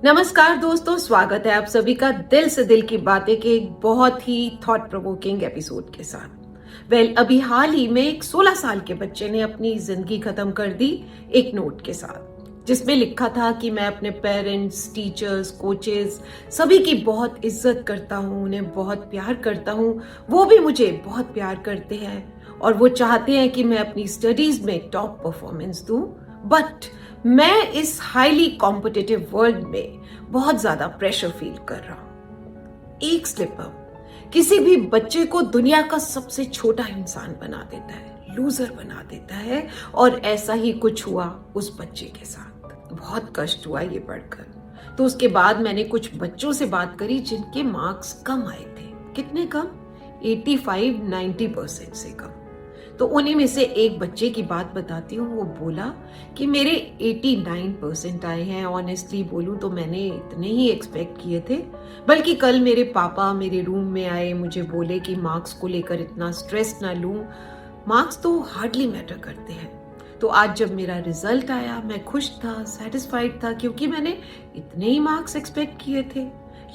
नमस्कार दोस्तों, स्वागत है आप सभी का दिल से दिल की बातें के एक बहुत ही थॉट प्रोवोकिंग एपिसोड के साथ। अभी हाल ही में एक 16 साल के बच्चे ने अपनी जिंदगी खत्म कर दी एक नोट के साथ, जिसमें लिखा था कि मैं अपने पेरेंट्स, टीचर्स, कोचेस सभी की बहुत इज्जत करता हूँ, उन्हें बहुत प्यार करता हूँ, वो भी मुझे बहुत प्यार करते हैं और वो चाहते हैं कि मैं अपनी स्टडीज में टॉप परफॉर्मेंस दूं। बट मैं इस हाईली कॉम्पिटिटिव वर्ल्ड में बहुत ज्यादा प्रेशर फील कर रहा हूं। एक स्लिप अप किसी भी बच्चे को दुनिया का सबसे छोटा इंसान बना देता है, लूजर बना देता है, और ऐसा ही कुछ हुआ उस बच्चे के साथ। बहुत कष्ट हुआ ये पढ़कर। तो उसके बाद मैंने कुछ बच्चों से बात करी जिनके मार्क्स कम आए थे। कितने कम? 85-90% से कम। तो उन्हीं में से एक बच्चे की बात बताती हूँ। वो बोला कि मेरे 89% आए हैं। ऑनेस्टली बोलूं तो मैंने इतने ही एक्सपेक्ट किए थे। बल्कि कल मेरे पापा मेरे रूम में आए, मुझे बोले कि मार्क्स को लेकर इतना स्ट्रेस ना लूं, मार्क्स तो हार्डली मैटर करते हैं। तो आज जब मेरा रिजल्ट आया मैं खुश था, सेटिस्फाइड था, क्योंकि मैंने इतने ही मार्क्स एक्सपेक्ट किए थे।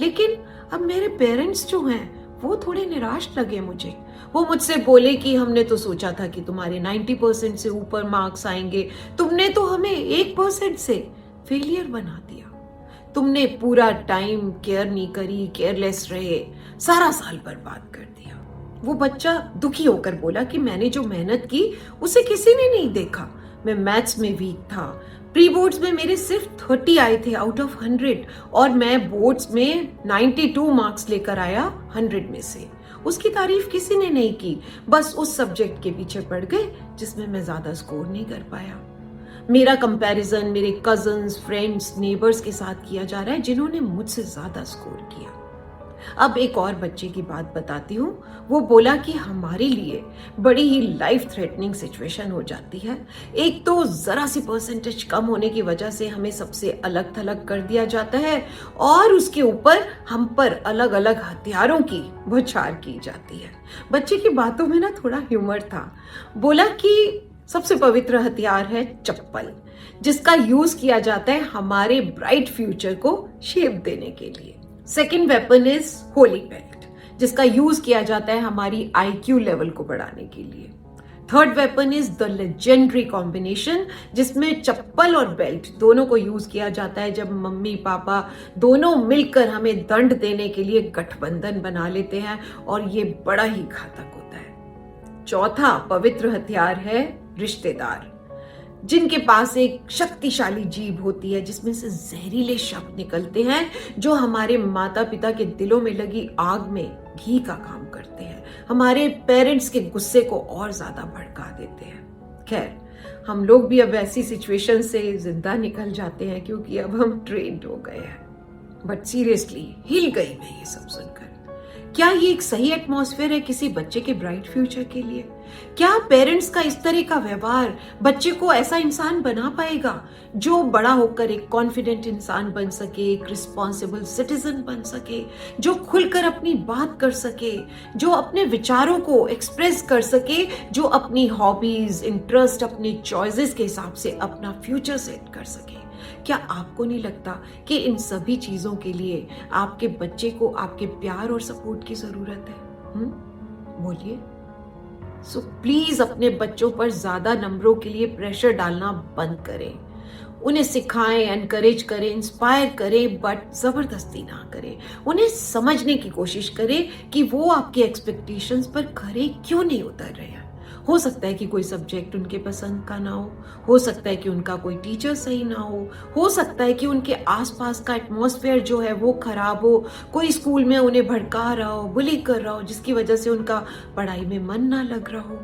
लेकिन अब मेरे पेरेंट्स जो हैं वो थोड़े निराश लगे मुझे। वो मुझसे बोले कि हमने तो सोचा था कि तुम्हारे 90% से ऊपर मार्क्स आएंगे, तुमने तो हमें 1% से फेलियर बना दिया। तुमने पूरा टाइम केयर नहीं करी, केयरलेस रहे, सारा साल बर्बाद कर दिया। वो बच्चा दुखी होकर बोला कि मैंने जो मेहनत की उसे किसी ने नहीं देखा। मैं मैथ्स में वीक था, प्री बोर्ड्स में मेरे सिर्फ 30 आए थे आउट ऑफ 100, और मैं बोर्ड्स में 92 मार्क्स लेकर आया 100 में से। उसकी तारीफ किसी ने नहीं की, बस उस सब्जेक्ट के पीछे पड़ गए जिसमें मैं ज्यादा स्कोर नहीं कर पाया। मेरा कंपैरिजन मेरे कजन्स, फ्रेंड्स, नेबर्स के साथ किया जा रहा है जिन्होंने मुझसे ज्यादा स्कोर किया। अब एक और बच्चे की बात बताती हूँ। वो बोला कि हमारे लिए बड़ी ही लाइफ थ्रेटनिंग सिचुएशन हो जाती है। एक तो जरा सी परसेंटेज कम होने की वजह से हमें सबसे अलग थलग कर दिया जाता है, और उसके ऊपर हम पर अलग अलग हथियारों की बौछार की जाती है। बच्चे की बातों में ना थोड़ा ह्यूमर था। बोला कि सबसे पवित्र हथियार है चप्पल, जिसका यूज किया जाता है हमारे ब्राइट फ्यूचर को शेप देने के लिए। Second weapon is Holi belt, जिसका यूज किया जाता है हमारी आईक्यू लेवल को बढ़ाने के लिए। Third weapon is the legendary combination, जिसमें चप्पल और बेल्ट दोनों को यूज किया जाता है जब मम्मी पापा दोनों मिलकर हमें दंड देने के लिए गठबंधन बना लेते हैं, और ये बड़ा ही घातक होता है। चौथा पवित्र हथियार है रिश्तेदार, जिनके पास एक शक्तिशाली जीभ होती है जिसमें से जहरीले शब्द निकलते हैं जो हमारे माता पिता के दिलों में लगी आग में घी का काम करते हैं, हमारे पेरेंट्स के गुस्से को और ज्यादा भड़का देते हैं। खैर, हम लोग भी अब ऐसी सिचुएशन से जिंदा निकल जाते हैं क्योंकि अब हम ट्रेंड हो गए हैं। बट सीरियसली हिल गई मैं ये सब सुनकर। क्या ये एक सही एटमॉस्फेयर है किसी बच्चे के ब्राइट फ्यूचर के लिए? क्या पेरेंट्स का इस तरह का व्यवहार बच्चे को ऐसा इंसान बना पाएगा जो बड़ा होकर एक कॉन्फिडेंट इंसान बन सके, एक रिस्पॉन्सिबल सिटीजन बन सके, जो खुलकर अपनी बात कर सके, जो अपने विचारों को एक्सप्रेस कर सके, जो अपनी हॉबीज, इंटरेस्ट, अपने चॉइसेस के हिसाब से अपना फ्यूचर सेट कर सके? क्या आपको नहीं लगता कि इन सभी चीजों के लिए आपके बच्चे को आपके प्यार और सपोर्ट की जरूरत है? बोलिए। सो प्लीज अपने बच्चों पर ज्यादा नंबरों के लिए प्रेशर डालना बंद करें। उन्हें सिखाएं, एनकरेज करें, इंस्पायर करें, बट जबरदस्ती ना करें। उन्हें समझने की कोशिश करें कि वो आपके एक्सपेक्टेशंस पर खरे क्यों नहीं उतर रहे हैं। हो सकता है कि कोई सब्जेक्ट उनके पसंद का ना हो सकता है कि उनका कोई टीचर सही ना हो सकता है कि उनके आसपास का एटमॉस्फेयर जो है वो खराब हो, कोई स्कूल में उन्हें भड़का रहा हो, बुली कर रहा हो, जिसकी वजह से उनका पढ़ाई में मन ना लग रहा हो।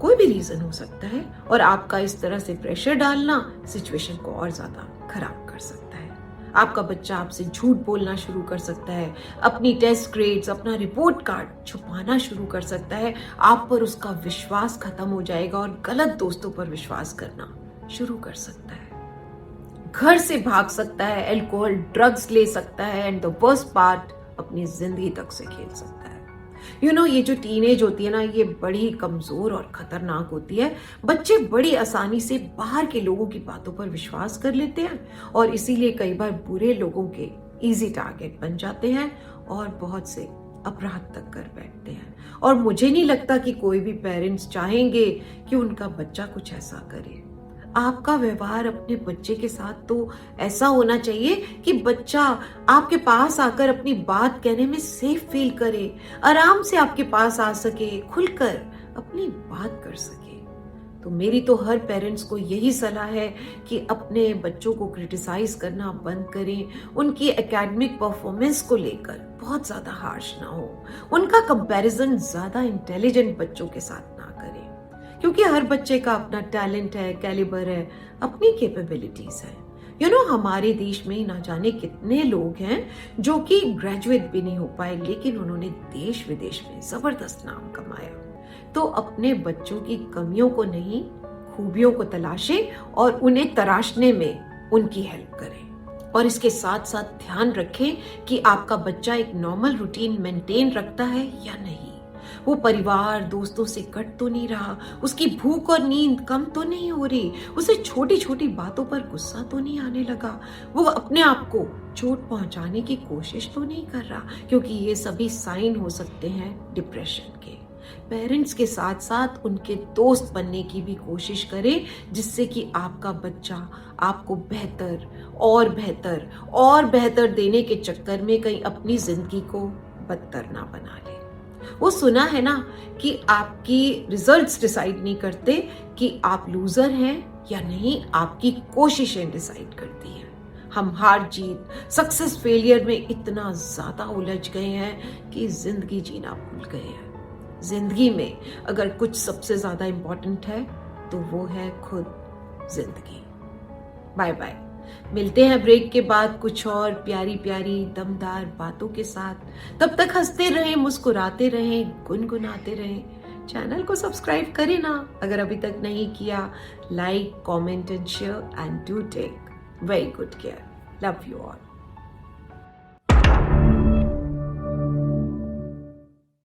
कोई भी रीजन हो सकता है, और आपका इस तरह से प्रेशर डालना सिचुएशन को और ज्यादा खराब कर सकता है। आपका बच्चा आपसे झूठ बोलना शुरू कर सकता है, अपनी टेस्ट ग्रेड्स, अपना रिपोर्ट कार्ड छुपाना शुरू कर सकता है, आप पर उसका विश्वास खत्म हो जाएगा और गलत दोस्तों पर विश्वास करना शुरू कर सकता है, घर से भाग सकता है, अल्कोहल, ड्रग्स ले सकता है, एंड द वर्स्ट पार्ट, अपनी जिंदगी तक से खेल सकता है। ये जो टीनेज होती है ना, ये बड़ी कमजोर और खतरनाक होती है। बच्चे बड़ी आसानी से बाहर के लोगों की बातों पर विश्वास कर लेते हैं और इसीलिए कई बार बुरे लोगों के इजी टारगेट बन जाते हैं और बहुत से अपराध तक कर बैठते हैं। और मुझे नहीं लगता कि कोई भी पेरेंट्स चाहेंगे कि उनका बच्चा कुछ ऐसा करे। आपका व्यवहार अपने बच्चे के साथ तो ऐसा होना चाहिए कि बच्चा आपके पास आकर अपनी बात कहने में सेफ फील करे, आराम से आपके पास आ सके, खुलकर अपनी बात कर सके। तो मेरी तो हर पेरेंट्स को यही सलाह है कि अपने बच्चों को क्रिटिसाइज करना बंद करें, उनकी एकेडमिक परफॉर्मेंस को लेकर बहुत ज्यादा हार्श ना हो, उनका कंपैरिजन ज्यादा इंटेलिजेंट बच्चों के साथ ना करें, क्योंकि हर बच्चे का अपना टैलेंट है, कैलिबर है, अपनी कैपेबिलिटीज है। हमारे देश में ना जाने कितने लोग हैं जो कि ग्रेजुएट भी नहीं हो पाए, लेकिन उन्होंने देश विदेश में जबरदस्त नाम कमाया। तो अपने बच्चों की कमियों को नहीं, खूबियों को तलाशें और उन्हें तराशने में उनकी हेल्प करें। और इसके साथ साथ ध्यान रखें कि आपका बच्चा एक नॉर्मल रूटीन मेंटेन रखता है या नहीं। वो परिवार दोस्तों से कट तो नहीं रहा, उसकी भूख और नींद कम तो नहीं हो रही, उसे छोटी छोटी बातों पर गुस्सा तो नहीं आने लगा, वो अपने आप को चोट पहुंचाने की कोशिश तो नहीं कर रहा, क्योंकि ये सभी साइन हो सकते हैं डिप्रेशन के। पेरेंट्स के साथ साथ उनके दोस्त बनने की भी कोशिश करें, जिससे कि आपका बच्चा आपको बेहतर और बेहतर और बेहतर देने के चक्कर में कहीं अपनी जिंदगी को बदतर ना बना ले। वो सुना है ना कि आपकी रिजल्ट्स डिसाइड नहीं करते कि आप लूजर हैं या नहीं, आपकी कोशिशें डिसाइड करती हैं। हम हार जीत, सक्सेस फेलियर में इतना ज्यादा उलझ गए हैं कि जिंदगी जीना भूल गए हैं। जिंदगी में अगर कुछ सबसे ज्यादा इंपॉर्टेंट है तो वो है खुद जिंदगी। Bye bye. मिलते हैं ब्रेक के बाद कुछ और प्यारी प्यारी दमदार बातों के साथ। तब तक हंसते रहें, मुस्कुराते रहें, गुनगुनाते रहें। चैनल को सब्सक्राइब करें ना अगर अभी तक नहीं किया। Like, comment and share and do take very good care. Love you all.